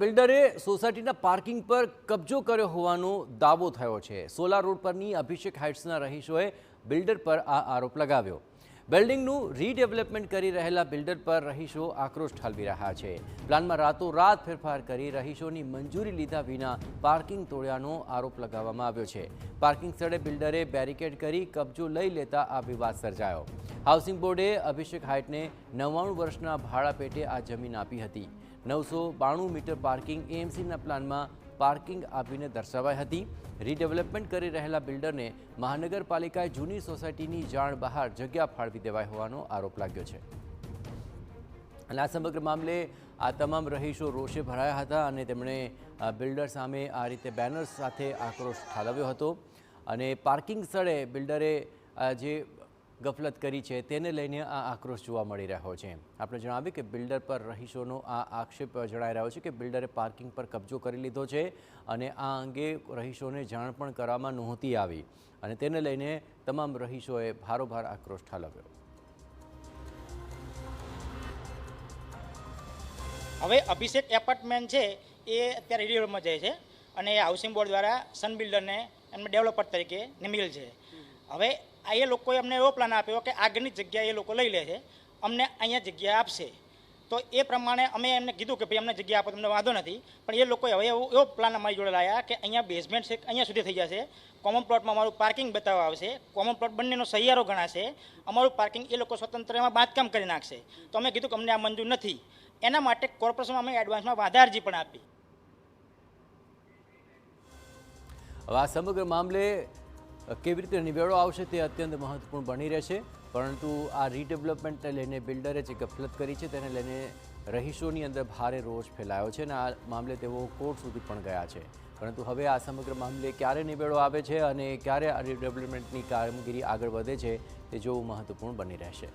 બિલ્ડરે સોસાયટીના પાર્કિંગ પર કબજો કર્યો હોવાનો દાવો થયો છે। સોલા રોડ પરની અભિષેક હાઇટ્સના રહીશોએ બિલ્ડર પર આ આરોપ લગાવ્યો। બિલ્ડિંગનું રીડેવલપમેન્ટ કરી રહેલા બિલ્ડર પર રહીશો આક્રોશ ઠાલવી રહ્યા છે। પ્લાનમાં રાતોરાત ફેરફાર કરી રહીશોની મંજૂરી લીધા વિના પાર્કિંગ તોડ્યાનો આરોપ લગાવવામાં આવ્યો છે। પાર્કિંગ સ્થળે બિલ્ડરે બેરિકેડ કરી કબજો લઈ લેતા આ વિવાદ સર્જાયો। હાઉસિંગ બોર્ડે અભિષેક હાઇટને 99 વર્ષના ભાડા પેટે આ જમીન આપી હતી। 992 મીટર પાર્કિંગ એએમસીના પ્લાનમાં પાર્કિંગ આપીને દર્શાવાઈ હતી। રીડેવલપમેન્ટ કરી રહેલા બિલ્ડરને મહાનગરપાલિકાએ જૂની સોસાયટીની જાણ બહાર જગ્યા ફાળવી દેવાઈ હોવાનો આરોપ લાગ્યો છે। અને આ સમગ્ર મામલે આ તમામ રહીશો રોષે ભરાયા હતા અને તેમણે બિલ્ડર સામે આ રીતે બેનર્સ સાથે આક્રોશ ઠાલવ્યો હતો। અને પાર્કિંગ સ્થળે બિલ્ડરે જે ગફલત કરી છે તેને લઈને આ આક્રોશ જોવા મળી રહ્યો છે। આપણે જણાવ્યું કે બિલ્ડર પર રહીશોનો આ આક્ષેપ જણાઈ રહ્યો છે કે બિલ્ડરે પાર્કિંગ પર કબજો કરી લીધો છે અને આ અંગે રહીશોને જાણ પણ કરવામાં નહોતી આવી અને તેને લઈને તમામ રહીશોએ ભારોભાર આક્રોશ ઠાલવ્યો। હવે અભિષેક એપાર્ટમેન્ટ છે એ અત્યારે રિડેવલપમાં જાય છે અને એ હાઉસિંગ બોર્ડ દ્વારા સન બિલ્ડરને એમને ડેવલપર તરીકે નિમેલ છે। હવે આ એ લોકોએ અમને એવો પ્લાન આપ્યો કે આગળની જગ્યા એ લોકો લઈ લે છે, અમને અહીંયા જગ્યા આપશે। તો એ પ્રમાણે અમે એમને કીધું કે ભાઈ અમને જગ્યા આપો, તમને વાંધો નથી, પણ એ લોકોએ હવે એવો પ્લાન અમારી જોડે લાવ્યા કે અહીંયા બેઝમેન્ટ છે અહીંયા સુધી થઈ જશે, કોમન પ્લોટમાં અમારું પાર્કિંગ બતાવવા આવશે, કોમન પ્લોટ બંનેનો સહિયારો ગણાશે, અમારું પાર્કિંગ એ લોકો સ્વતંત્ર એમાં બાંધકામ કરી નાખશે। તો અમે કીધું કે અમને આ મંજૂર નથી, એના માટે કોર્પોરેશનમાં અમે એડવાન્સમાં વાંધા અરજી પણ આપી। હવે આ સમગ્ર મામલે કેવી રીતે નિવેડો આવશે તે અત્યંત મહત્વપૂર્ણ બની રહેશે, પરંતુ આ રીડેવલપમેન્ટને લઈને બિલ્ડરે જે ગફલત કરી છે તેને લઈને રહીશોની અંદર ભારે રોષ ફેલાયો છે અને આ મામલે તેઓ કોર્ટ સુધી પણ ગયા છે। પરંતુ હવે આ સમગ્ર મામલે ક્યારે નિવેડો આવે છે અને ક્યારે આ રીડેવલપમેન્ટની કામગીરી આગળ વધે છે તે જોવું મહત્વપૂર્ણ બની રહેશે।